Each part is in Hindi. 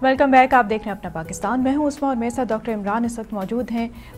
Welcome back. आप देख रहे हैं अपना पाकिस्तान। मैं हूं उस्मा और मेरे साथ डॉक्टर इमरान इस वक्त मौजूद हैं।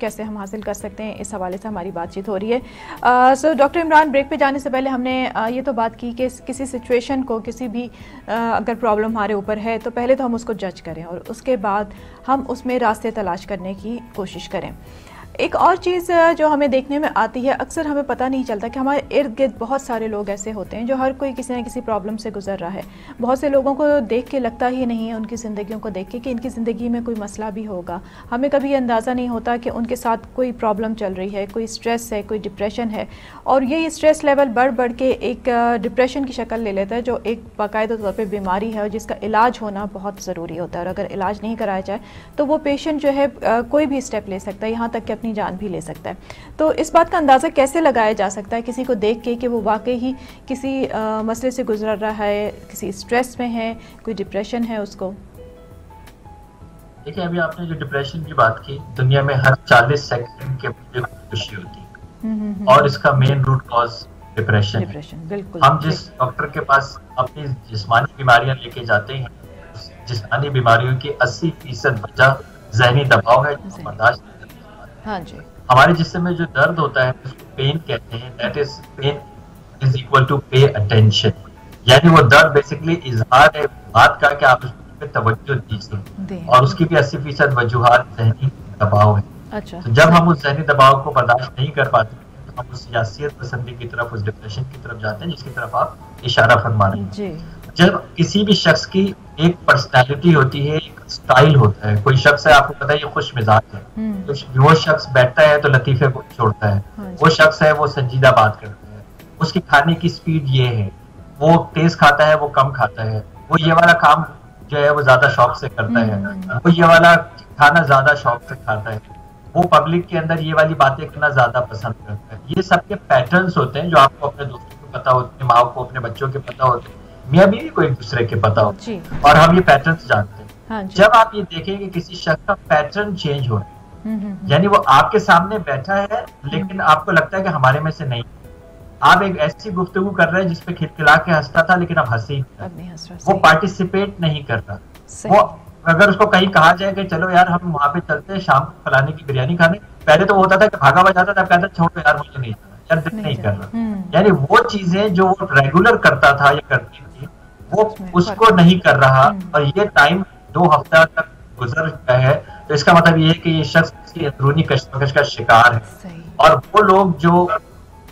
कैसे हम हासिल कर सकते हैं, इस हवाले से हमारी बातचीत हो रही है। सो डॉक्टर इमरान, ब्रेक पे जाने से पहले हमने ये तो बात की कि किसी सिचुएशन को, किसी भी अगर प्रॉब्लम हमारे ऊपर है तो पहले तो हम उसको जज करें और उसके बाद हम उसमें रास्ते तलाश करने की कोशिश करें। एक और चीज़ जो हमें देखने में आती है, अक्सर हमें पता नहीं चलता कि हमारे इर्द गिर्द बहुत सारे लोग ऐसे होते हैं जो हर कोई किसी न किसी प्रॉब्लम से गुजर रहा है। बहुत से लोगों को देख के लगता ही नहीं है, उनकी ज़िंदगियों को देख के, कि इनकी ज़िंदगी में कोई मसला भी होगा। हमें कभी ये अंदाज़ा नहीं होता कि उनके साथ कोई प्रॉब्लम चल रही है, कोई स्ट्रेस है, कोई डिप्रेशन है, और ये स्ट्रेस लेवल बढ़ बढ़ के एक डिप्रेशन की शक्ल ले लेता है, जो एक बाकायदा तौर पर बीमारी है और जिसका इलाज होना बहुत ज़रूरी होता है। और अगर इलाज नहीं कराया जाए तो वो पेशेंट जो है कोई भी स्टेप ले सकता है, यहाँ तक कि अपनी जान भी ले सकता है। तो इस बात का अंदाज़ा कैसे लगाया जा सकता है किसी को देख के कि वो वाकई ही किसी मसले से गुजर रहा है, किसी स्ट्रेस में है, कोई डिप्रेशन है उसको? देखिए, अभी आपने जो डिप्रेशन की बात की, दुनिया में हर 40 सेकंड के बाद खुदकुशी होती है और इसका मेन रूट कॉज डिप्रेशन। बिल्कुल। हम जिस डॉक्टर के पास अपनी जिस्मानी बीमारियां लेके जाते हैं, जिस्मानी बीमारियों की 80% वजह जहनी दबाव है जो बर्दाश्त नहीं कर पाते। हाँ जी। हमारे जिस्म में जो दर्द होता है उसको पेन कहते हैं। That is pain is equal to pay attention, यानी वो दर्द बेसिकली इजहार है बात का कि आप उस पे तवज्जो दीजिए, और उसकी भी 80% वजूहात जहनी दबाव है। अच्छा। तो जब हम उस जहनी दबाव को बर्दाश्त नहीं कर पाते तो हम उस सियासियत पसंदी की तरफ, उस डिप्रेशन की तरफ जाते हैं, जिसकी तरफ आप इशारा फरमा रहे हैं। जब किसी भी शख्स की एक पर्सनैलिटी होती है, एक स्टाइल होता है, कोई शख्स है आपको पता है ये खुश मिजाज है, तो वो शख्स बैठता है तो लतीफे को छोड़ता है, वो शख्स है वो संजीदा बात करता है, उसकी खाने की स्पीड ये है, वो तेज खाता है, वो कम खाता है, वो ये वाला काम जो है वो ज्यादा शौक से करता है, वो ये वाला खाना ज्यादा शौक से खाता है, वो पब्लिक के अंदर ये वाली बातें करना ज्यादा पसंद करता है। ये सबके पैटर्न्स होते हैं जो आपको अपने दोस्तों को पता होते हैं, माँ को अपने बच्चों के पता होते हैं, मियाँ बीवी को एक दूसरे के पता होते हैं, और हम ये पैटर्न्स जानते हैं। हाँ, जब आप ये देखेंगे किसी शख्स का पैटर्न चेंज हो रहा है, यानी वो आपके सामने बैठा है लेकिन आपको लगता है कि हमारे में से नहीं, आप एक ऐसी गुफ्तगू कर रहे हैं जिसपे खिलखिला के हंसता था लेकिन अब हंसी, वो पार्टिसिपेट नहीं कर रहा। वो अगर उसको कहीं कहा जाए कि चलो यार हम वहां पे चलते हैं शाम को फलाने की बिरयानी खाने, पहले तो वो होता था कि भागा हुआ जाता था, कहता छोड़ो यार मुझे नहीं जाना, यार दिल नहीं कर रहा। यानी वो चीजें जो वो रेगुलर करता था या करती थी वो उसको नहीं कर रहा, और ये टाइम 2 हफ्ता तक गुजर गया है, तो इसका मतलब ये है कि ये शख्स की अंदरूनी कशमकश का शिकार है। और वो लोग जो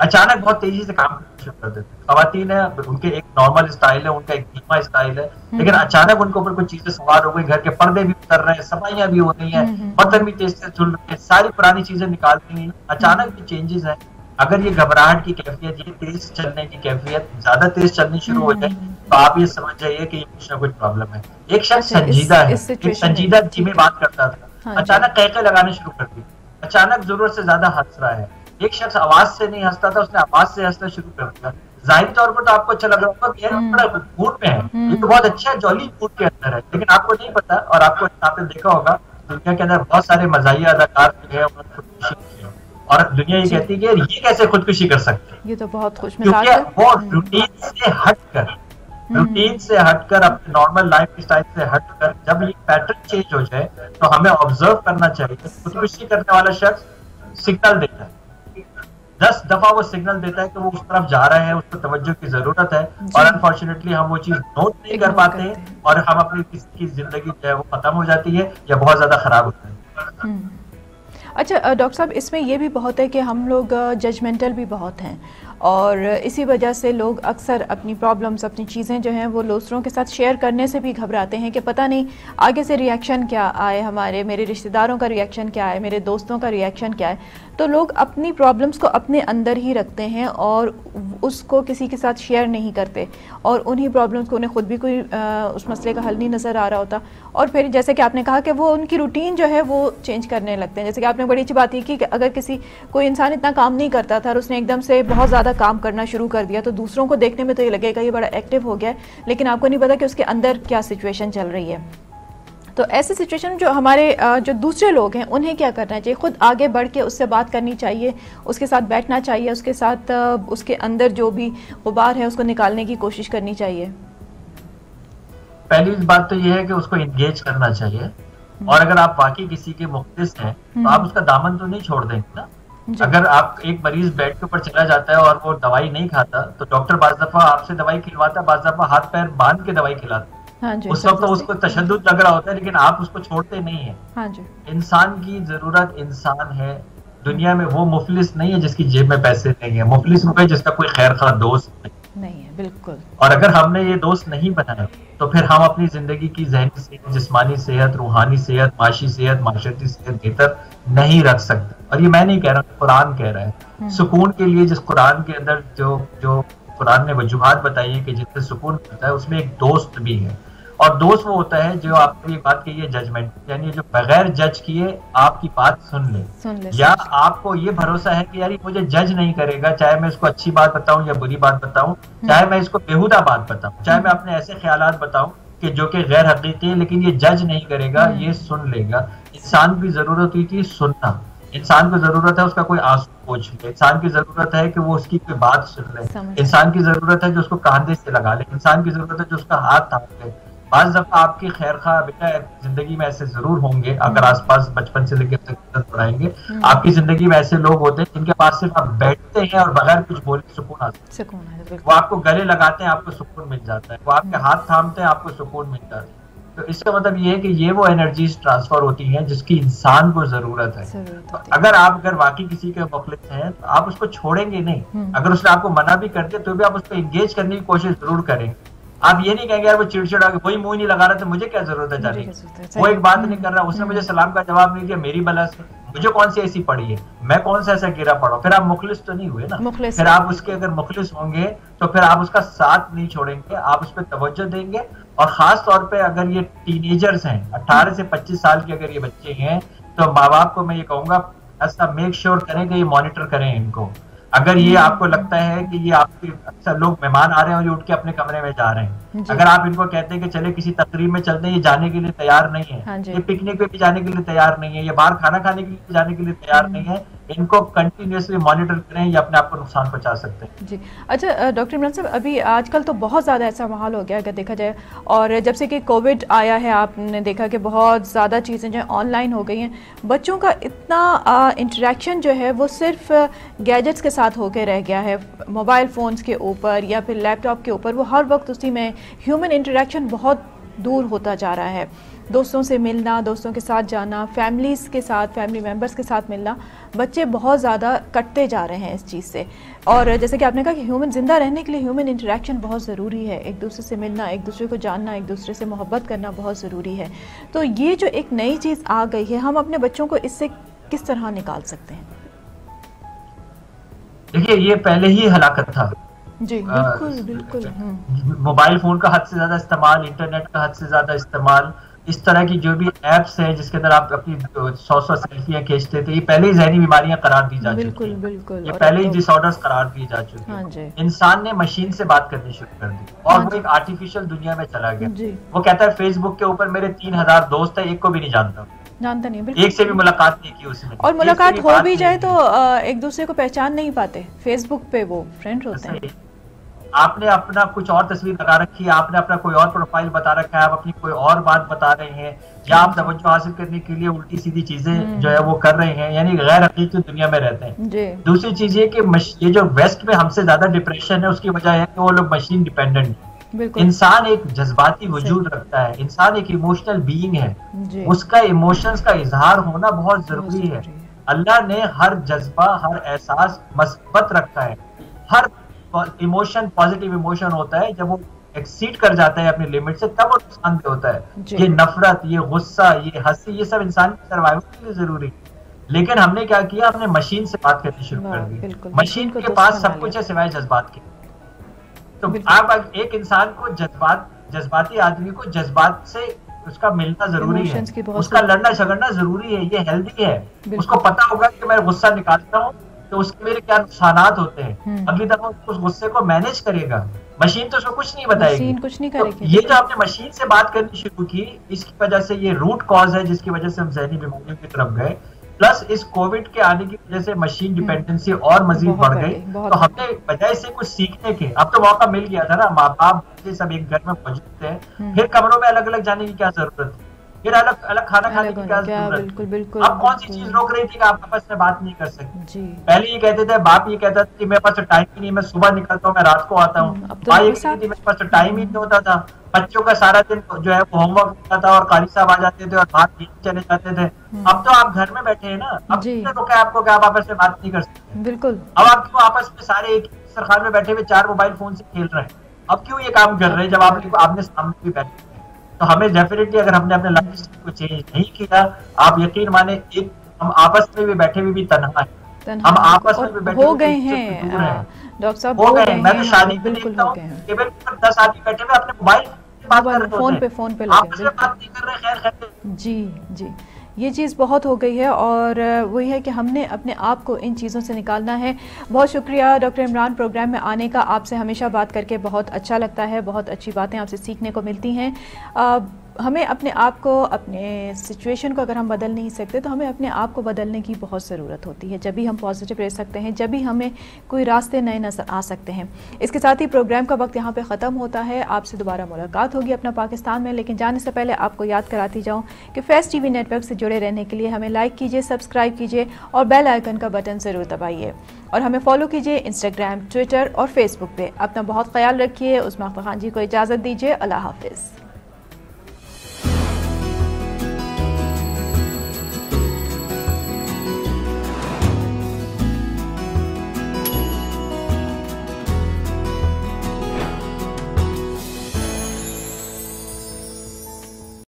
अचानक बहुत तेजी से काम करना शुरू कर देते हैं, खवातीन है, उनके एक नॉर्मल स्टाइल है, उनका एक धीमा स्टाइल है, लेकिन अचानक उनके ऊपर कुछ चीजें सवार हो गई, घर के पर्दे भी उतर रहे हैं, सफाइयां भी हो रही है, बर्तन भी तेज से चुल रहे हैं, सारी पुरानी चीजें निकाल दी हैं, अचानक भी चेंजेस है। अगर ये घबराहट की कैफियत, ये तेज चलने की कैफियत ज्यादा तेज चलनी शुरू हो जाए तो आप ये समझ जाइए कि ये कुछ ना कुछ प्रॉब्लम है। एक शख्स संजीदा है, एक संजीदा धीमे बात करता था, अचानक कहके लगाने शुरू कर दी, अचानक जरूरत से ज्यादा हंस रहा है। एक शख्स आवाज से नहीं हंसता था, उसने आवाज से हंसना शुरू कर दिया। जाहिर तौर पर तो आपको अच्छा लग रहा होगा कि बड़ा मूड में है, ये तो बहुत अच्छा जॉली मूड के अंदर है, लेकिन आपको नहीं पता, और आपने देखा होगा दुनिया के अंदर बहुत सारे मज़ाहिया अदाकार जो है उन्होंने खुदकुशी की है, और दुनिया ये कहती है कि ये कैसे खुदकुशी कर सकते हैं, ये तो बहुत खुश मिजाज है, वो रूटीन से हटकर अपने नॉर्मल लाइफ स्टाइल से हटकर जब ये पैटर्न चेंज हो जाए तो हमें ऑब्जर्व करना चाहिए। खुदकुशी करने वाला शख्स सिग्नल देता है, 10 दफा वो सिग्नल देता है कि वो उस तरफ जा रहा है, उसको तवज्जो की जरूरत है, और अनफॉर्चुनेटली हम वो चीज नोट नहीं कर पाते हैं, और हम अपनी किसी की जिंदगी जो है वो खत्म हो जाती है या बहुत ज्यादा खराब होती है। अच्छा डॉक्टर साहब, इसमें यह भी बहुत है कि हम लोग जजमेंटल भी बहुत हैं, और इसी वजह से लोग अक्सर अपनी प्रॉब्लम्स, अपनी चीज़ें जो हैं वो दूसरों के साथ शेयर करने से भी घबराते हैं कि पता नहीं आगे से रिएक्शन क्या आए, मेरे रिश्तेदारों का रिएक्शन क्या है, मेरे दोस्तों का रिएक्शन क्या है। तो लोग अपनी प्रॉब्लम्स को अपने अंदर ही रखते हैं और उसको किसी के साथ शेयर नहीं करते, और उन्हीं प्रॉब्लम्स को, उन्हें खुद भी कोई उस मसले का हल नहीं नज़र आ रहा होता, और फिर जैसे कि आपने कहा कि वो उनकी रूटीन जो है वो चेंज करने लगते हैं। जैसे कि आपने बड़ी अच्छी बात की कि अगर कोई इंसान इतना काम नहीं करता था और उसने एकदम से बहुत ज़्यादा काम करना शुरू कर दिया, तो दूसरों को देखने में तो ये लगेगा ये बड़ा एक्टिव हो गया है, लेकिन आपको नहीं पता कि उसके अंदर क्या सिचुएशन चल रही है। तो ऐसी सिचुएशन जो हमारे जो दूसरे लोग हैं उन्हें क्या करना चाहिए? खुद आगे बढ़ के उससे बात करनी चाहिए, उसके साथ बैठना चाहिए, उसके साथ उसके अंदर जो भी गुबार है उसको निकालने की कोशिश करनी चाहिए? पहली बात तो ये है कि उसको इंगेज करना चाहिए, और अगर आप वाकई किसी के मुख्लिस हैं तो आप उसका दामन तो नहीं छोड़ देंगे ना। अगर आप एक मरीज बेड के ऊपर चला जाता है और वो दवाई नहीं खाता तो डॉक्टर बाज़ दफा आपसे दवाई खिलवाता है, बाज़ दफा हाथ पैर बांध के दवाई खिलाता है। हाँ जी, उस वक्त तो उसको तशद्दुद लग रहा होता है, लेकिन आप उसको छोड़ते नहीं है। हाँ जी। इंसान की जरूरत इंसान है, दुनिया में वो मुफलिस नहीं है जिसकी जेब में पैसे नहीं है, मुफलिस वो है जिसका कोई खैर खा दोस्त नहीं है। बिल्कुल। और अगर हमने ये दोस्त नहीं बनाए तो फिर हम अपनी जिंदगी की ज़हनी सेहत, जिस्मानी सेहत, रूहानी सेहत, माशी सेहत, माशरती सेहत बेहतर नहीं रख सकते। और ये मैं नहीं कह रहा, कुरान कह रहा है। सुकून के लिए जिस कुरान के अंदर जो कुरान ने वजूहात बताई है कि जिससे सुकून मिलता है, उसमें एक दोस्त भी है। और दोस्त वो होता है जो आपको ये बात कही है जजमेंट, यानी जो बगैर जज किए आपकी बात सुन ले, या आपको ये भरोसा है कि यार मुझे जज नहीं करेगा, चाहे मैं इसको अच्छी बात बताऊं या बुरी बात बताऊं, चाहे मैं इसको बेहुदा बात बताऊं, चाहे मैं अपने ऐसे ख्यालात बताऊं कि जो कि गैर हकीकी है, लेकिन ये जज नहीं करेगा, ये सुन लेगा। इंसान की जरूरत हुई थी सुनना। इंसान को जरूरत है उसका कोई आंसू पोंछ ले, इंसान की जरूरत है कि वो उसकी कोई बात सुन ले, इंसान की जरूरत है जो उसको कांधे से लगा ले, इंसान की जरूरत है जो उसका हाथ थाम ले। बाज़ दफा आपकी खैर खा बेटा जिंदगी में ऐसे जरूर होंगे, अगर आसपास बचपन से लेकर तक पढ़ाएंगे, आपकी जिंदगी में ऐसे लोग होते हैं जिनके पास सिर्फ आप बैठते हैं और बगैर कुछ बोले सुकून आता है। वो आपको गले लगाते हैं, आपको सुकून मिल जाता है, वो आपके हाथ थामते हैं, आपको सुकून मिल जाता है। तो इसका मतलब ये है कि ये वो एनर्जीज ट्रांसफर होती हैं जिसकी इंसान को जरूरत है। तो अगर वाकई किसी के मुखलिस हैं तो आप उसको छोड़ेंगे नहीं। अगर उसने आपको मना भी कर दिया तो भी आप उसको एंगेज करने की कोशिश जरूर करेंगे। आप ये नहीं कहेंगे यार वो चिड़चिड़ा के वही मुंह नहीं लगा रहा तो मुझे क्या जरूरत है जाने की, वो एक बात नहीं कर रहा, उसने मुझे सलाम का जवाब नहीं दिया, मेरी बला से मुझे कौन सी ऐसी पड़ी है, मैं कौन सा ऐसा गिरा पड़ा, फिर आप मुखलिस तो नहीं हुए ना। फिर आप उसके अगर मुखलिस होंगे तो फिर आप उसका साथ नहीं छोड़ेंगे, आप उस पर तवज्जो देंगे। और खास तौर पे अगर ये टीनेजर्स हैं, 18 से 25 साल के अगर ये बच्चे हैं, तो माँ बाप को मैं ये कहूंगा ऐसा मेक श्योर करें कि ये मॉनिटर करें इनको। अगर ये आपको लगता है कि ये आपके अक्सर लोग मेहमान आ रहे हैं और ये उठ के अपने कमरे में जा रहे हैं, अगर आप इनको कहते हैं कि चले किसी तकरीब में चलते हैं, ये जाने के लिए तैयार नहीं है, ये पिकनिक पे भी जाने के लिए तैयार नहीं है, ये बाहर खाना खाने के लिए जाने के लिए तैयार नहीं है, इनको कंटिन्यूअसली मॉनिटर करें, ये अपने आप को नुकसान पहुंचा सकते हैं। जी अच्छा डॉक्टर इमरान साहब, अभी आजकल तो बहुत ज़्यादा ऐसा माहौल हो गया अगर देखा जाए, और जब से कि कोविड आया है आपने देखा कि बहुत ज़्यादा चीज़ें जो है ऑनलाइन हो गई हैं, बच्चों का इतना इंटरेक्शन जो है वो सिर्फ गैजेट्स के साथ होके रह गया है, मोबाइल फ़ोन्स के ऊपर या फिर लैपटॉप के ऊपर, वो हर वक्त उसी में ह्यूमन इंटरेक्शन बहुत दूर होता जा रहा है। दोस्तों से मिलना, दोस्तों के साथ जाना, फैमिलीज़ के साथ, फैमिली मेम्बर्स के साथ मिलना, बच्चे बहुत ज़्यादा कटते जा रहे हैं इस चीज़ से। और जैसे कि आपने कहा कि ह्यूमन ज़िंदा रहने के लिए ह्यूमन इंटरेक्शन बहुत ज़रूरी है, एक दूसरे से मिलना, एक दूसरे को जानना, एक दूसरे से मोहब्बत करना बहुत ज़रूरी है। तो ये जो एक नई चीज़ आ गई है, हम अपने बच्चों को इससे किस तरह निकाल सकते हैं? देखिए ये पहले ही हलाकत था जी, बिल्कुल बिल्कुल। मोबाइल फोन का हद से ज्यादा इस्तेमाल, इंटरनेट का हद से ज्यादा इस्तेमाल, इस तरह की जो भी एप्स हैं जिसके अंदर आप अपनी 100 सेल्फियां खींचते थे, ये पहले ही जहनी बीमारियां करार दी जा चुकी हैं, बिल्कुल, ये पहले ही डिसऑर्डर्स करार दिए जा चुके हैं। इंसान ने मशीन से बात करनी शुरू कर दी और वो एक आर्टिफिशियल दुनिया में चला गया। वो कहता है फेसबुक के ऊपर मेरे 3000 दोस्त है, एक को भी नहीं जानता नहीं, एक से भी मुलाकात नहीं की उसने, और मुलाकात हो भी जाए तो एक दूसरे को पहचान नहीं पाते, फेसबुक पे वो फ्रेंड होते हैं। आपने अपना कुछ और तस्वीर लगा रखी है, आपने अपना कोई और प्रोफाइल बता रखा है, आप अपनी कोई और बात बता रहे हैं, या आप तवज्जो हासिल करने के लिए उल्टी सीधी चीजें जो है वो कर रहे हैं, यानी गैर हकीकी दुनिया में रहते हैं। दूसरी चीज ये कि ये जो वेस्ट में हमसे ज्यादा डिप्रेशन है, उसकी वजह है कि वो लोग मशीन डिपेंडेंट है। इंसान एक जज्बाती वजूद रखता है, इंसान एक इमोशनल बीइंग है, उसका इमोशंस का इजहार होना बहुत जरूरी है। अल्लाह ने हर जज्बा, हर एहसास मस्बत रखा है। हर इमोशन पॉजिटिव इमोशन होता है, जब वो एक्सीड कर जाता है अपनी लिमिट से तब वो नुकसानदेह होता है। ये नफरत, ये गुस्सा, ये हंसी, ये सब इंसान की सर्वाइवल के लिए जरूरी है। लेकिन हमने क्या किया, हमने मशीन से बात करनी शुरू कर दी। मशीन के पास सब कुछ है सिवाय जज्बात के। तो आप एक इंसान को जज्बाती आदमी को जज्बात से उसका मिलना जरूरी है, उसका लड़ना झगड़ना जरूरी है, ये हेल्दी है। उसको पता होगा कि मैं गुस्सा निकालता हूँ तो उसके मेरे क्या नुकसानात होते हैं, अगली दफा उस गुस्से को मैनेज करेगा। मशीन तो उसको कुछ नहीं बताएगी, मशीन कुछ नहीं करेगी। तो ये जो आपने मशीन से बात करनी शुरू की, इसकी वजह से ये रूट कॉज है जिसकी वजह से हम ज़हनी बीमारियों की तरफ गए। प्लस इस कोविड के आने की वजह से मशीन डिपेंडेंसी और मजीद बढ़ गई। तो हमने बजाय से कुछ सीखने के, अब तो मौका मिल गया था ना, माँ बाप बच्चे सब एक घर में मौजूद थे, फिर कमरों में अलग अलग जाने की क्या जरूरत थी, फिर अलग अलग खाना खाने की क्या जरूरत थी। अब कौन सी चीज रोक रही थी कि आप आपस में बात नहीं कर सकते। पहले ये कहते थे, बाप ये कहता था कि मेरे पास तो टाइम ही नहीं, मैं सुबह निकलता हूँ, मैं रात को आता हूँ। माँ ये कहती थी मेरे पास तो टाइम ही नहीं होता था। बच्चों का सारा दिन जो है वो होमवर्क होता था और कारी साहब आ जाते थे और बाहर चले जाते थे। अब तो आप घर में बैठे हैं ना, अब किसने रोका आपको कि आप आपस में बात नहीं कर सकते। बिल्कुल। अब आप क्यों आपस में सारे एक सरखान में बैठे हुए 4 मोबाइल फोन से खेल रहे हैं, अब क्यों ये काम कर रहे हैं जब आपने सामने भी बैठे। तो हमें डेफिनेटली अगर हमने अपने लाइफस्टाइल को चेंज नहीं किया, आप यकीन माने एक हम आपस में भी बैठे हुए भी तन्हा है, हम आपस में भी बैठे हो गए हैं डॉक्टर साहब, हो गए। मैं तो शादी में देखता हूँ टेबल पर 10 आदमी बैठे हुए अपने मोबाइल बात कर रहे होते हैं, फोन पे आपस में बात नहीं कर रहे। खैर जी जी, ये चीज़ बहुत हो गई है और वही है कि हमने अपने आप को इन चीज़ों से निकालना है। बहुत शुक्रिया डॉक्टर इमरान, प्रोग्राम में आने का। आपसे हमेशा बात करके बहुत अच्छा लगता है, बहुत अच्छी बातें आपसे सीखने को मिलती हैं। हमें अपने आप को, अपने सिचुएशन को अगर हम बदल नहीं सकते तो हमें अपने आप को बदलने की बहुत ज़रूरत होती है। जब भी हम पॉजिटिव रह सकते हैं, जब भी हमें कोई रास्ते नए नजर आ सकते हैं। इसके साथ ही प्रोग्राम का वक्त यहाँ पे ख़त्म होता है। आपसे दोबारा मुलाकात होगी अपना पाकिस्तान में, लेकिन जाने से पहले आपको याद कराती जाऊँ कि फेस टीवी नेटवर्क से जुड़े रहने के लिए हमें लाइक कीजिए, सब्सक्राइब कीजिए और बेल आइकन का बटन ज़रूर दबाइए और हमें फॉलो कीजिए इंस्टाग्राम, ट्विटर और फेसबुक पे। अपना बहुत ख्याल रखिए। उस्मा खान जी को इजाज़त दीजिए। अल्लाह हाफिज़।